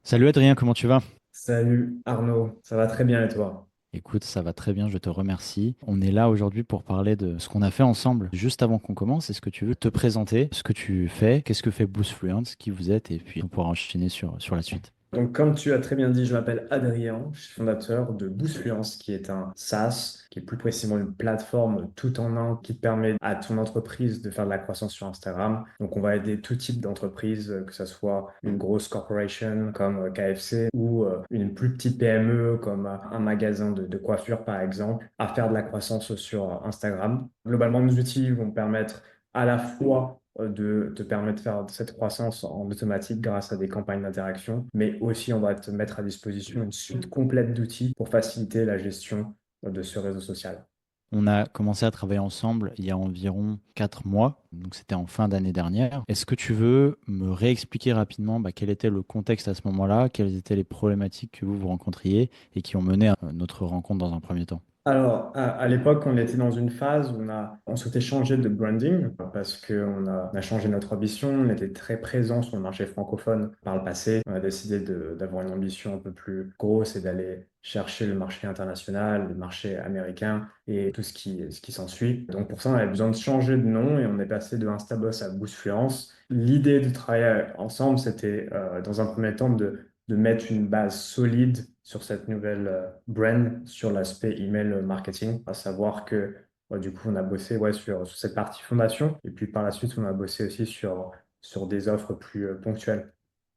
Salut Adrien, comment tu vas? Salut Arnaud, ça va très bien et toi? Écoute, ça va très bien, je te remercie. On est là aujourd'hui pour parler de ce qu'on a fait ensemble. Juste avant qu'on commence, est-ce que tu veux te présenter ce que tu fais, qu'est-ce que fait Boost Fluence, qui vous êtes, et puis on pourra enchaîner sur la suite. Donc, comme tu as très bien dit, je m'appelle Adrien, je suis fondateur de Boostfluence, qui est un SaaS, qui est plus précisément une plateforme tout en un qui permet à ton entreprise de faire de la croissance sur Instagram. Donc, on va aider tout type d'entreprise, que ce soit une grosse corporation comme KFC ou une plus petite PME comme un magasin de coiffure, par exemple, à faire de la croissance sur Instagram. Globalement, nos outils vont permettre à la fois de te permettre de faire cette croissance en automatique grâce à des campagnes d'interaction, mais aussi on va te mettre à disposition une suite complète d'outils pour faciliter la gestion de ce réseau social. On a commencé à travailler ensemble il y a environ 4 mois, donc c'était en fin d'année dernière. Est-ce que tu veux me réexpliquer rapidement quel était le contexte à ce moment-là, quelles étaient les problématiques que vous rencontriez et qui ont mené à notre rencontre dans un premier temps? Alors, à l'époque, on était dans une phase où on souhaitait changer de branding parce on a changé notre ambition. On était très présent sur le marché francophone par le passé. On a décidé d'avoir une ambition un peu plus grosse et d'aller chercher le marché international, le marché américain et tout ce qui s'ensuit. Donc, pour ça, on avait besoin de changer de nom et on est passé de Instaboss à Boostfluence. L'idée de travailler ensemble, c'était dans un premier temps de mettre une base solide sur cette nouvelle brand, sur l'aspect email marketing, à savoir que du coup, on a bossé ouais, sur cette partie fondation, et puis par la suite, on a bossé aussi sur des offres plus ponctuelles.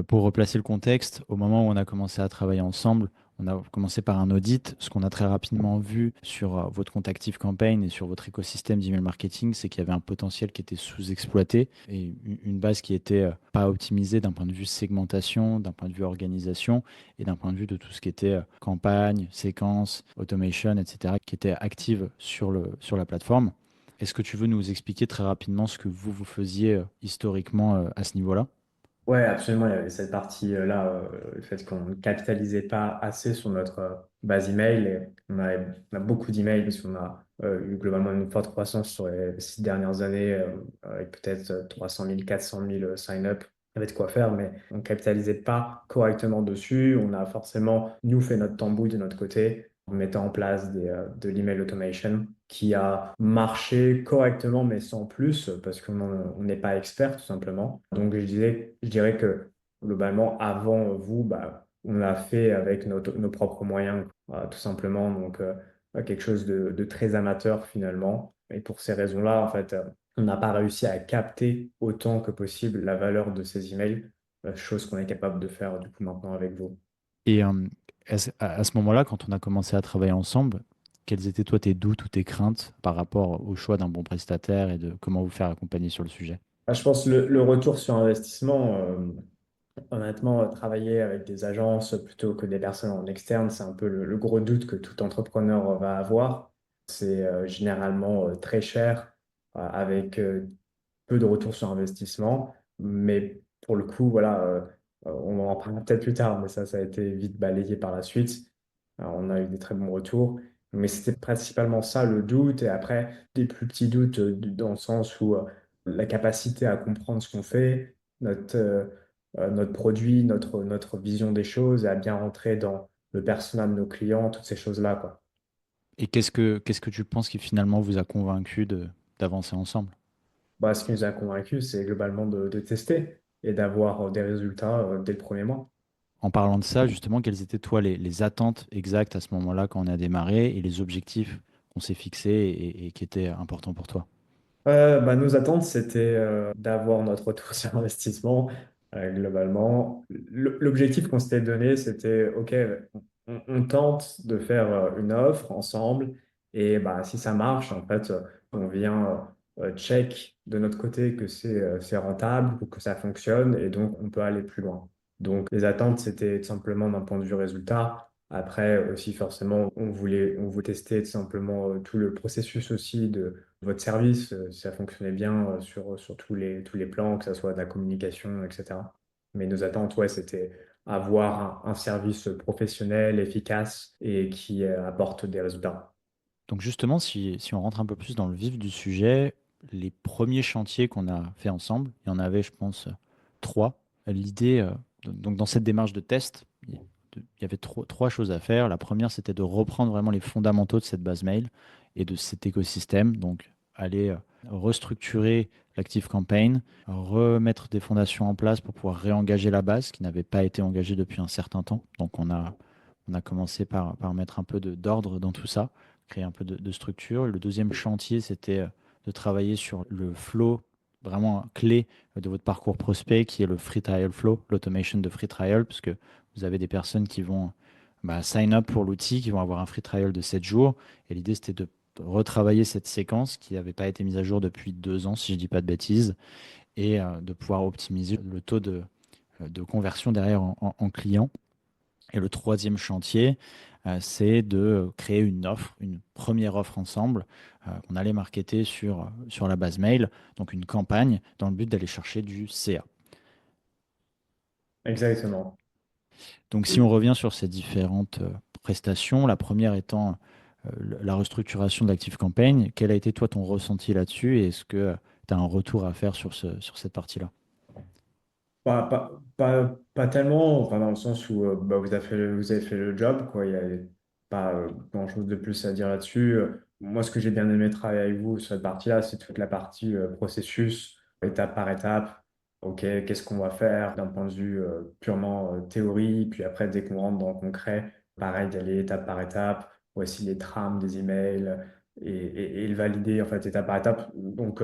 Pour replacer le contexte, au moment où on a commencé à travailler ensemble, on a commencé par un audit. Ce qu'on a très rapidement vu sur votre compte Active Campaign et sur votre écosystème d'email marketing, c'est qu'il y avait un potentiel qui était sous-exploité et une base qui était pas optimisée d'un point de vue segmentation, d'un point de vue organisation et d'un point de vue de tout ce qui était campagne, séquence, automation, etc., qui était active sur la plateforme. Est-ce que tu veux nous expliquer très rapidement ce que vous faisiez historiquement à ce niveau-là? Ouais, absolument. Il y avait cette partie-là, le fait qu'on ne capitalisait pas assez sur notre base email. Et on a beaucoup d'emails parce qu'on a eu globalement une forte croissance sur les 6 dernières années, avec peut-être 300 000, 400 000 sign-up. Il y avait de quoi faire, mais on ne capitalisait pas correctement dessus. On a forcément, nous, fait notre tambouille de notre côté en mettant en place de l'email automation qui a marché correctement, mais sans plus, parce qu'on n'est pas expert, tout simplement. Donc, je dirais que globalement, avant vous, bah, on l'a fait avec nos propres moyens, tout simplement. Donc, quelque chose de très amateur, finalement. Et pour ces raisons-là, en fait, on n'a pas réussi à capter autant que possible la valeur de ces emails, chose qu'on est capable de faire, du coup, maintenant avec vous. Et à ce moment-là, quand on a commencé à travailler ensemble, quels étaient toi tes doutes ou tes craintes par rapport au choix d'un bon prestataire et de comment vous faire accompagner sur le sujet? Je pense que le retour sur investissement, honnêtement, travailler avec des agences plutôt que des personnes en externe, c'est un peu le gros doute que tout entrepreneur va avoir. C'est généralement très cher, avec peu de retour sur investissement. Mais pour le coup, voilà, on en parlera peut-être plus tard, mais ça a été vite balayé par la suite. Alors, on a eu des très bons retours. Mais c'était principalement ça le doute. Et après, des plus petits doutes dans le sens où la capacité à comprendre ce qu'on fait, notre produit, notre vision des choses, et à bien rentrer dans le persona de nos clients, toutes ces choses-là, quoi. Et qu'est-ce que tu penses qui finalement vous a convaincu d'avancer ensemble? Bah, ce qui nous a convaincus, c'est globalement de tester et d'avoir des résultats dès le premier mois. En parlant de ça, justement, quelles étaient toi les attentes exactes à ce moment-là quand on a démarré et les objectifs qu'on s'est fixés et qui étaient importants pour toi? Bah, nos attentes, c'était d'avoir notre retour sur investissement globalement. L'objectif qu'on s'était donné, c'était, OK, on tente de faire une offre ensemble et bah, si ça marche, en fait, on vient check de notre côté que c'est rentable ou que ça fonctionne et donc on peut aller plus loin. Donc les attentes, c'était tout simplement d'un point de vue résultat. Après aussi, forcément, on voulait tester tout simplement tout le processus aussi de votre service, si ça fonctionnait bien sur tous les plans, que ce soit de la communication, etc. Mais nos attentes, ouais, c'était avoir un service professionnel, efficace et qui apporte des résultats. Donc justement, si on rentre un peu plus dans le vif du sujet, les premiers chantiers qu'on a fait ensemble, il y en avait, je pense, trois. L'idée Donc, dans cette démarche de test, il y avait trois choses à faire. La première, c'était de reprendre vraiment les fondamentaux de cette base mail et de cet écosystème. Donc, aller restructurer l'ActiveCampaign, remettre des fondations en place pour pouvoir réengager la base qui n'avait pas été engagée depuis un certain temps. Donc, on a commencé par mettre un peu d'ordre dans tout ça, créer un peu de structure. Le deuxième chantier, c'était de travailler sur le flow vraiment clé de votre parcours prospect, qui est le free trial flow, l'automation de free trial, parce que vous avez des personnes qui vont sign up pour l'outil, qui vont avoir un free trial de 7 jours. Et l'idée, c'était de retravailler cette séquence qui n'avait pas été mise à jour depuis 2 ans, si je ne dis pas de bêtises, et de pouvoir optimiser le taux de conversion derrière en client. Et le troisième chantier, c'est de créer une offre, une première offre ensemble qu'on allait marketer sur la base mail, donc une campagne dans le but d'aller chercher du CA. Exactement. Donc si on revient sur ces différentes prestations, la première étant la restructuration de l'ActiveCampaign, quel a été toi ton ressenti là-dessus et est-ce que tu as un retour à faire sur cette partie-là? Pas tellement, enfin, dans le sens où vous avez fait le job, quoi. Il n'y a pas grand-chose de plus à dire là-dessus. Moi, ce que j'ai bien aimé travailler avec vous sur cette partie-là, c'est toute la partie processus, étape par étape. OK, qu'est-ce qu'on va faire d'un point de vue purement théorie, puis après, dès qu'on rentre dans le concret, pareil, d'aller étape par étape, voici les trames des emails et le valider en fait étape par étape. Donc,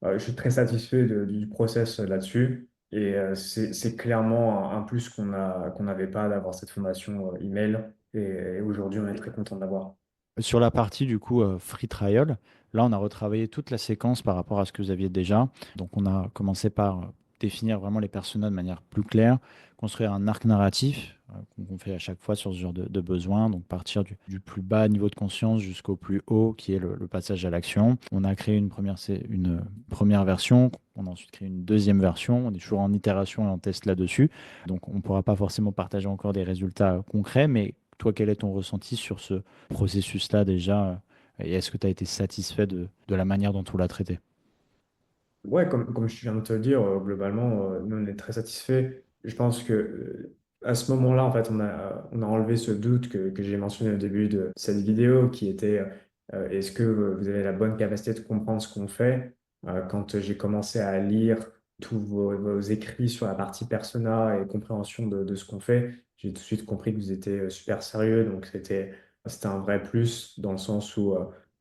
je suis très satisfait du process là-dessus. Et c'est clairement un plus qu'on n'avait pas d'avoir cette fondation email. Et aujourd'hui, on est très content d'avoir. Sur la partie du coup free trial, là on a retravaillé toute la séquence par rapport à ce que vous aviez déjà. Donc on a commencé par définir vraiment les personas de manière plus claire, construire un arc narratif qu'on fait à chaque fois sur ce genre de besoin, donc partir du plus bas niveau de conscience jusqu'au plus haut qui est le passage à l'action. On a créé une première version, on a ensuite créé une deuxième version, on est toujours en itération et en test là-dessus. Donc on ne pourra pas forcément partager encore des résultats concrets, mais toi, quel est ton ressenti sur ce processus-là déjà? Et est-ce que tu as été satisfait de la manière dont on l'a traité? Ouais, comme je viens de te le dire, globalement, nous, on est très satisfaits. Je pense que à ce moment-là, en fait, on a enlevé ce doute que j'ai mentionné au début de cette vidéo, qui était est-ce que vous avez la bonne capacité de comprendre ce qu'on fait? Quand j'ai commencé à lire tous vos écrits sur la partie persona et compréhension de ce qu'on fait, j'ai tout de suite compris que vous étiez super sérieux. Donc, c'était un vrai plus dans le sens où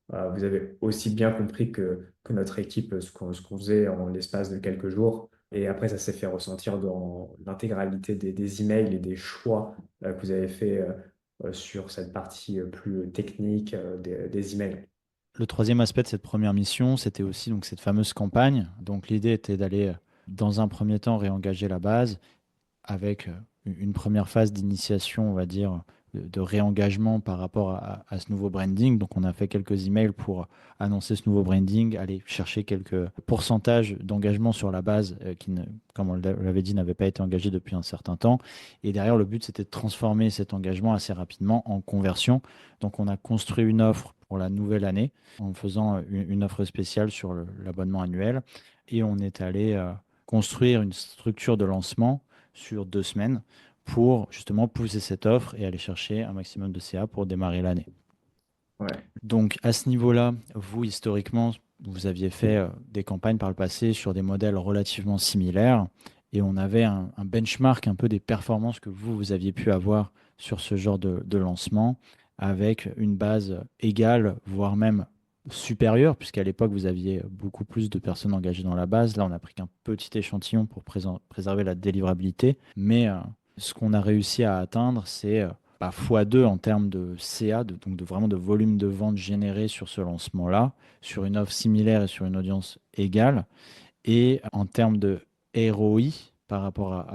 vous avez aussi bien compris que notre équipe, ce qu'on faisait en l'espace de quelques jours. Et après, ça s'est fait ressentir dans l'intégralité des emails et des choix que vous avez fait sur cette partie plus technique des emails. Le troisième aspect de cette première mission, c'était aussi donc cette fameuse campagne. Donc l'idée était d'aller, dans un premier temps, réengager la base avec une première phase d'initiation, on va dire, de réengagement par rapport à ce nouveau branding. Donc, on a fait quelques emails pour annoncer ce nouveau branding, aller chercher quelques pourcentages d'engagement sur la base qui, comme on l'avait dit, n'avait pas été engagé depuis un certain temps. Et derrière, le but, c'était de transformer cet engagement assez rapidement en conversion. Donc, on a construit une offre pour la nouvelle année en faisant une offre spéciale sur l'abonnement annuel. Et on est allé construire une structure de lancement sur 2 semaines pour justement pousser cette offre et aller chercher un maximum de CA pour démarrer l'année. Ouais. Donc à ce niveau-là, vous, historiquement, vous aviez fait des campagnes par le passé sur des modèles relativement similaires et on avait un benchmark un peu des performances que vous aviez pu avoir sur ce genre de lancement avec une base égale, voire même supérieure, puisqu'à l'époque, vous aviez beaucoup plus de personnes engagées dans la base. Là, on n'a pris qu'un petit échantillon pour préserver la délivrabilité. Mais ce qu'on a réussi à atteindre, c'est x2 en termes de CA, donc vraiment de volume de vente généré sur ce lancement-là, sur une offre similaire et sur une audience égale. Et en termes de ROI par rapport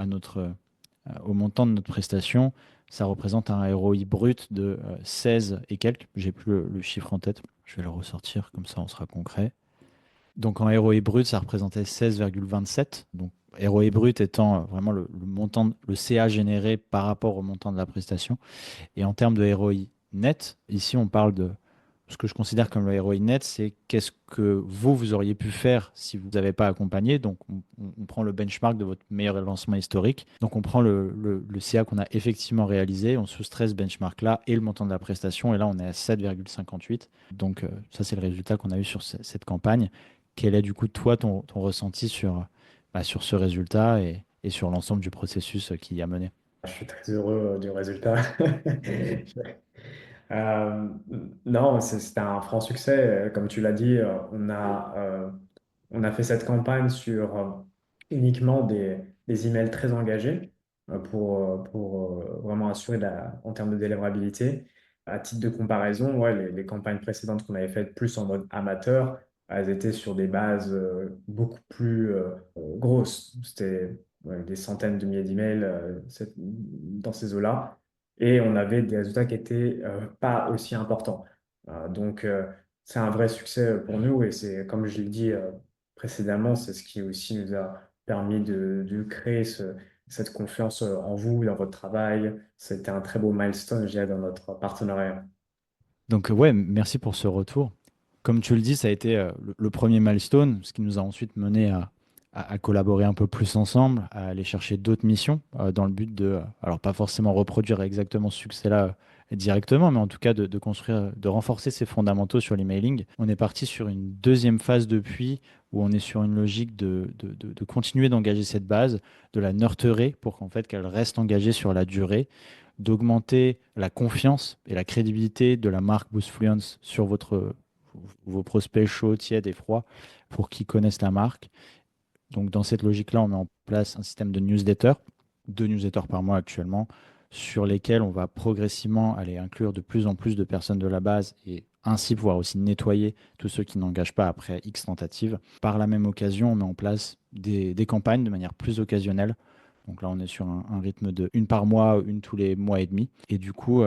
au montant de notre prestation, ça représente un ROI brut de 16 et quelques. J'ai plus le chiffre en tête. Je vais le ressortir, comme ça on sera concret. Donc en ROI brut, ça représentait 16,27. Donc ROI brut étant vraiment le montant, le CA généré par rapport au montant de la prestation. Et en termes de ROI net, ici on parle de ce que je considère comme le ROI net, c'est qu'est-ce que vous auriez pu faire si vous n'avez pas accompagné. Donc on prend le benchmark de votre meilleur lancement historique. Donc, on prend le CA qu'on a effectivement réalisé, on soustrait ce benchmark-là et le montant de la prestation. Et là, on est à 7,58. Donc, ça, c'est le résultat qu'on a eu sur cette campagne. Quel est du coup, toi, ton ressenti sur ce résultat et sur l'ensemble du processus qui y a mené? Je suis très heureux du résultat. Euh, non, c'était un franc succès. Comme tu l'as dit, on a fait cette campagne sur uniquement des emails très engagés pour vraiment assurer en termes de délivrabilité. À titre de comparaison, ouais, les campagnes précédentes qu'on avait faites plus en mode amateur, elles étaient sur des bases beaucoup plus grosses. C'était ouais, des centaines de milliers d'emails dans ces eaux-là. Et on avait des résultats qui étaient pas aussi importants. C'est un vrai succès pour nous et c'est, comme je l'ai dit précédemment, c'est ce qui aussi nous a permis de créer cette confiance en vous, dans votre travail. C'était un très beau milestone, je dirais, dans notre partenariat. Donc, ouais, merci pour ce retour. Comme tu le dis, ça a été le premier milestone, ce qui nous a ensuite mené à collaborer un peu plus ensemble, à aller chercher d'autres missions dans le but de, alors pas forcément reproduire exactement ce succès-là directement, mais en tout cas de construire, de renforcer ses fondamentaux sur l'emailing. On est parti sur une deuxième phase depuis, où on est sur une logique de continuer d'engager cette base, de la nurturer pour qu'en fait qu'elle reste engagée sur la durée, d'augmenter la confiance et la crédibilité de la marque Boostfluence sur vos prospects chauds, tièdes et froids pour qu'ils connaissent la marque. Donc, dans cette logique-là, on met en place un système de newsletter, 2 newsletters par mois actuellement, sur lesquels on va progressivement aller inclure de plus en plus de personnes de la base et ainsi pouvoir aussi nettoyer tous ceux qui n'engagent pas après X tentatives. Par la même occasion, on met en place des campagnes de manière plus occasionnelle. Donc là, on est sur un rythme de une par mois, une tous les mois et demi. Et du coup,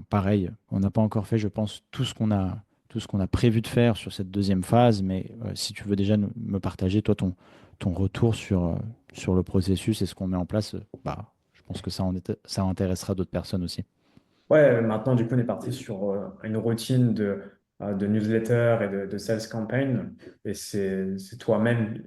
pareil, on n'a pas encore fait, je pense, tout ce qu'on a prévu de faire sur cette deuxième phase. Mais si tu veux déjà me partager, toi, ton retour sur le processus et ce qu'on met en place, je pense que ça intéressera d'autres personnes aussi. Ouais, maintenant, du coup, on est parti sur une routine de newsletter et de sales campaign. Et c'est toi-même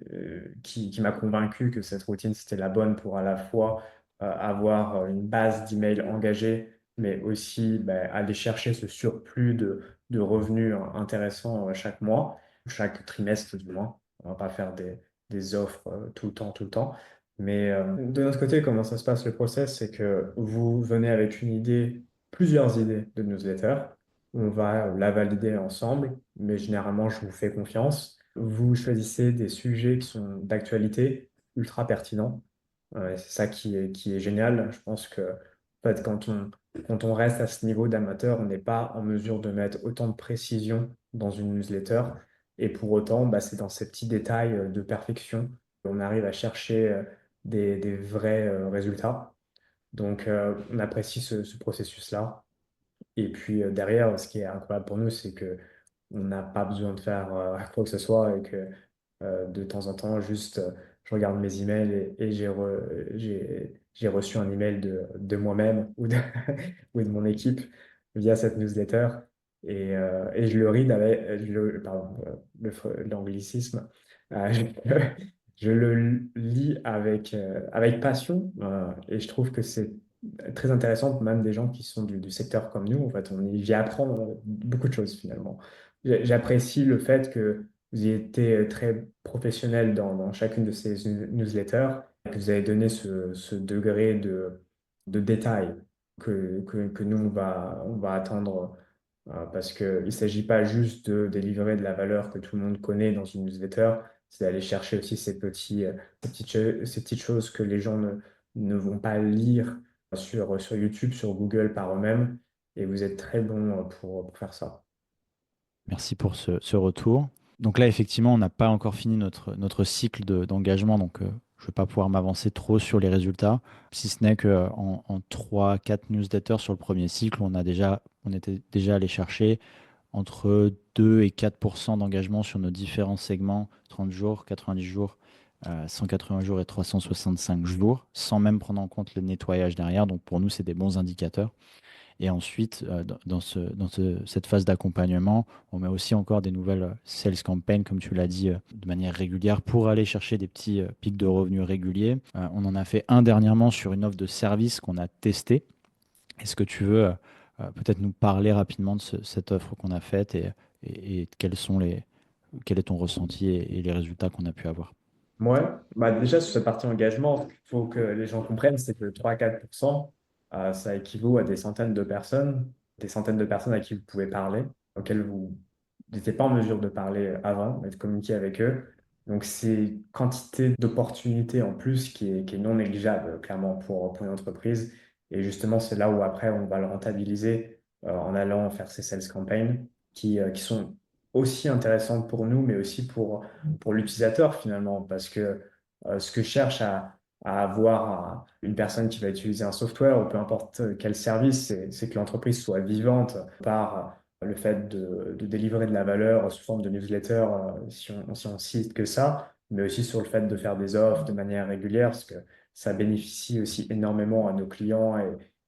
qui m'a convaincu que cette routine, c'était la bonne pour à la fois avoir une base d'emails engagés, mais aussi ben, aller chercher ce surplus de revenus intéressants chaque mois, chaque trimestre du moins. On va pas faire des offres tout le temps, tout le temps. Mais de notre côté, comment ça se passe le process, c'est que vous venez avec une idée plusieurs idées de newsletter. On va la valider ensemble, mais généralement, je vous fais confiance. Vous choisissez des sujets qui sont d'actualité, ultra pertinents. Et c'est ça qui est génial. Je pense que en fait, quand on reste à ce niveau d'amateur, on n'est pas en mesure de mettre autant de précision dans une newsletter. Et pour autant, bah, c'est dans ces petits détails de perfection qu'on arrive à chercher des vrais résultats. On apprécie ce processus-là. Et puis derrière, ce qui est incroyable pour nous, c'est que on n'a pas besoin de faire quoi que ce soit et que de temps en temps, juste je regarde mes emails et j'ai reçu un email de moi-même ou ou de mon équipe via cette newsletter et je le read avec, pardon, l'anglicisme, je le lis avec passion et je trouve que c'est très intéressant pour même des gens qui sont du secteur comme nous. En fait, j'y apprend beaucoup de choses finalement. J'apprécie le fait que vous ayez été très professionnel dans chacune de ces newsletters et que vous avez donné ce degré de détail que nous, on va attendre parce qu'il ne s'agit pas juste de délivrer de la valeur que tout le monde connaît dans une newsletter, c'est d'aller chercher aussi ces petites choses que les gens ne vont pas lire sur YouTube, sur Google par eux-mêmes. Et vous êtes très bon pour faire ça. Merci pour ce retour. Donc là, effectivement, on n'a pas encore fini notre cycle d'engagement, donc je ne vais pas pouvoir m'avancer trop sur les résultats, si ce n'est qu'en 3-4 newsletters sur le premier cycle, on était déjà allé chercher entre 2 et 4% d'engagement sur nos différents segments, 30 jours, 90 jours, 180 jours et 365 jours, sans même prendre en compte le nettoyage derrière. Donc pour nous, c'est des bons indicateurs. Et ensuite, cette phase d'accompagnement, on met aussi encore des nouvelles sales campaigns, comme tu l'as dit, de manière régulière pour aller chercher des petits pics de revenus réguliers. On en a fait un dernièrement sur une offre de service qu'on a testée. Est-ce que tu veux peut-être nous parler rapidement de cette offre qu'on a faite et quel est ton ressenti et les résultats qu'on a pu avoir? Ouais, bah déjà sur cette partie engagement, il faut que les gens comprennent, c'est que 3 à 4%, ça équivaut à des centaines de personnes à qui vous pouvez parler, auxquelles vous n'étiez pas en mesure de parler avant, mais de communiquer avec eux. Donc c'est une quantité d'opportunités en plus qui est non négligeable, clairement, pour une entreprise. Et justement, c'est là où après on va le rentabiliser en allant faire ces sales campaigns qui sont aussi intéressantes pour nous, mais aussi pour l'utilisateur finalement, parce que ce que cherche à avoir une personne qui va utiliser un software ou peu importe quel service, c'est que l'entreprise soit vivante par le fait de délivrer de la valeur sous forme de newsletter, si on cite que ça, mais aussi sur le fait de faire des offres de manière régulière, parce que ça bénéficie aussi énormément à nos clients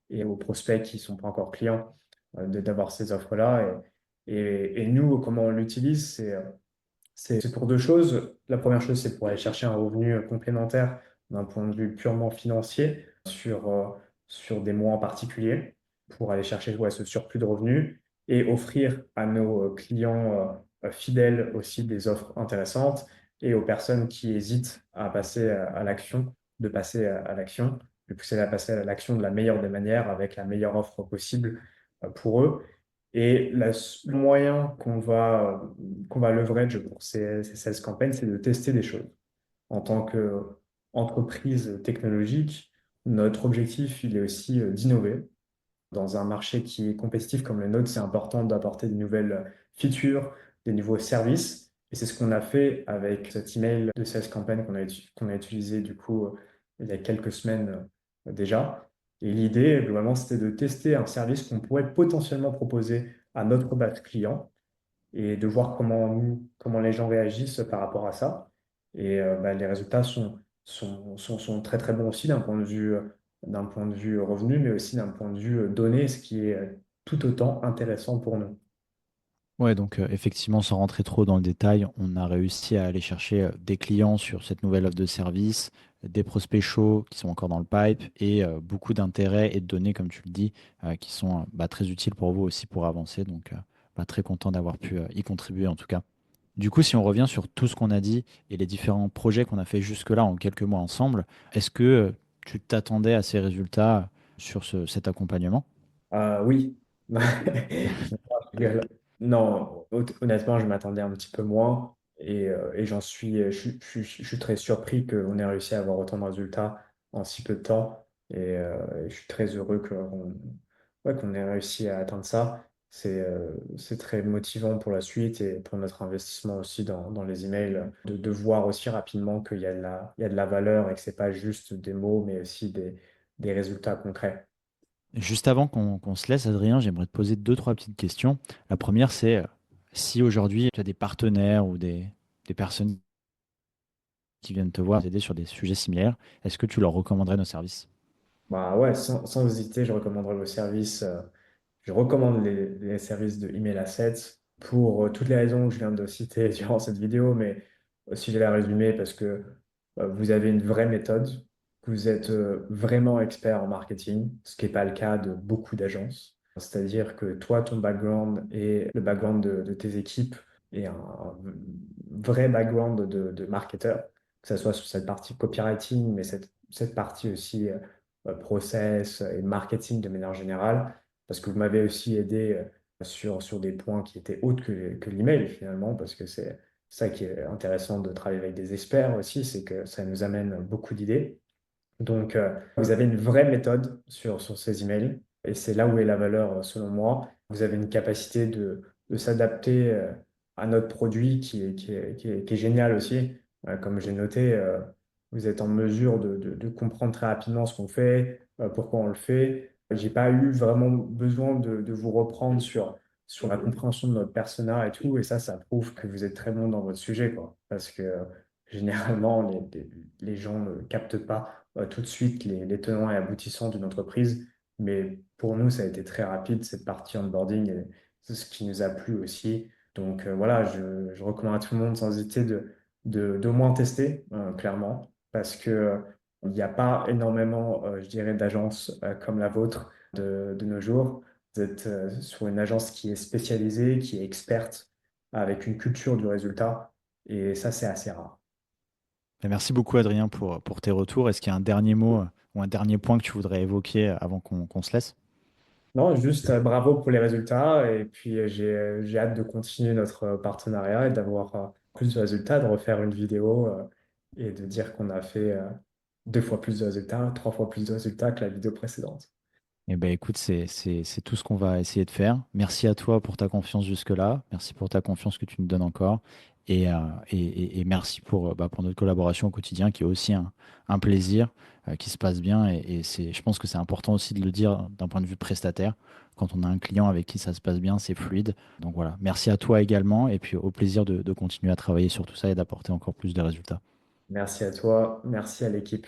et aux prospects qui ne sont pas encore clients d'avoir ces offres-là. Et nous, comment on l'utilise, c'est pour deux choses. La première chose, c'est pour aller chercher un revenu complémentaire d'un point de vue purement financier sur des mois en particulier, pour aller chercher ouais, ce surplus de revenus et offrir à nos clients fidèles aussi des offres intéressantes et aux personnes qui hésitent à passer à l'action, de passer à l'action, de pousser à passer à l'action de la meilleure des manières avec la meilleure offre possible pour eux. Et le moyen qu'on va leverage pour ces sales campaigns, c'est de tester des choses. En tant qu'entreprise technologique, notre objectif, il est aussi d'innover. Dans un marché qui est compétitif comme le nôtre, c'est important d'apporter de nouvelles features, des nouveaux services. Et c'est ce qu'on a fait avec cet email de sales campaign qu'on a utilisé du coup il y a quelques semaines déjà. Et l'idée, globalement, c'était de tester un service qu'on pourrait potentiellement proposer à notre base client et de voir comment les gens réagissent par rapport à ça. Et bah, les résultats sont très très bons aussi d'un point de vue revenu, mais aussi d'un point de vue données, ce qui est tout autant intéressant pour nous. Ouais, donc effectivement, sans rentrer trop dans le détail, on a réussi à aller chercher des clients sur cette nouvelle offre de service, des prospects chauds qui sont encore dans le pipe et beaucoup d'intérêts et de données, comme tu le dis, qui sont bah, très utiles pour vous aussi pour avancer. Donc, bah, très content d'avoir pu y contribuer en tout cas. Du coup, si on revient sur tout ce qu'on a dit et les différents projets qu'on a fait jusque-là en quelques mois ensemble, est-ce que tu t'attendais à ces résultats sur cet accompagnement? Oui. Je rigole. Non, honnêtement, je m'attendais un petit peu moins et je suis très surpris qu'on ait réussi à avoir autant de résultats en si peu de temps et je suis très heureux ouais, qu'on ait réussi à atteindre ça. C'est très motivant pour la suite et pour notre investissement aussi dans les emails, de voir aussi rapidement qu'il y a de la valeur et que c'est pas juste des mots, mais aussi des résultats concrets. Juste avant qu'on se laisse, Adrien, j'aimerais te poser deux, trois petites questions. La première, c'est si aujourd'hui tu as des partenaires ou des personnes qui viennent te voir, t'aider sur des sujets similaires, est-ce que tu leur recommanderais nos services? Bah ouais, sans hésiter, je recommanderais vos services. Je recommande les services de Email Assets pour toutes les raisons que je viens de citer durant cette vidéo, mais si je vais la résumer, parce que vous avez une vraie méthode, vous êtes vraiment expert en marketing, ce qui n'est pas le cas de beaucoup d'agences. C'est-à-dire que toi, ton background et le background de tes équipes et un vrai background de marketeur, que ce soit sur cette partie copywriting, mais cette partie aussi process et marketing de manière générale, parce que vous m'avez aussi aidé sur des points qui étaient autres que l'email finalement, parce que c'est ça qui est intéressant de travailler avec des experts aussi, c'est que ça nous amène beaucoup d'idées. Donc, vous avez une vraie méthode sur ces emails et c'est là où est la valeur, selon moi. Vous avez une capacité de s'adapter à notre produit qui est génial aussi. Comme j'ai noté, vous êtes en mesure de comprendre très rapidement ce qu'on fait, pourquoi on le fait. J'ai pas eu vraiment besoin de vous reprendre sur la compréhension de notre persona et tout. Et ça prouve que vous êtes très bon dans votre sujet, quoi. Parce que généralement, les gens ne captent pas tout de suite les tenants et aboutissants d'une entreprise. Mais pour nous, ça a été très rapide, cette partie onboarding, et c'est ce qui nous a plu aussi. Donc voilà, je recommande à tout le monde sans hésiter d'au moins tester, clairement, parce que il n'y a pas énormément, je dirais, d'agences comme la vôtre de nos jours. Vous êtes sur une agence qui est spécialisée, qui est experte, avec une culture du résultat, et ça, c'est assez rare. Et merci beaucoup, Adrien, pour tes retours. Est-ce qu'il y a un dernier mot ou un dernier point que tu voudrais évoquer avant qu'on se laisse? Non, juste bravo pour les résultats. Et puis, j'ai hâte de continuer notre partenariat et d'avoir plus de résultats, de refaire une vidéo et de dire qu'on a fait 2 fois plus de résultats, 3 fois plus de résultats que la vidéo précédente. Eh ben, écoute, c'est tout ce qu'on va essayer de faire. Merci à toi pour ta confiance jusque-là. Merci pour ta confiance que tu nous donnes encore. Et merci pour notre collaboration au quotidien, qui est aussi un plaisir, qui se passe bien. Je pense que c'est important aussi de le dire d'un point de vue prestataire. Quand on a un client avec qui ça se passe bien, c'est fluide. Donc voilà, merci à toi également. Et puis au plaisir de continuer à travailler sur tout ça et d'apporter encore plus de résultats. Merci à toi, merci à l'équipe.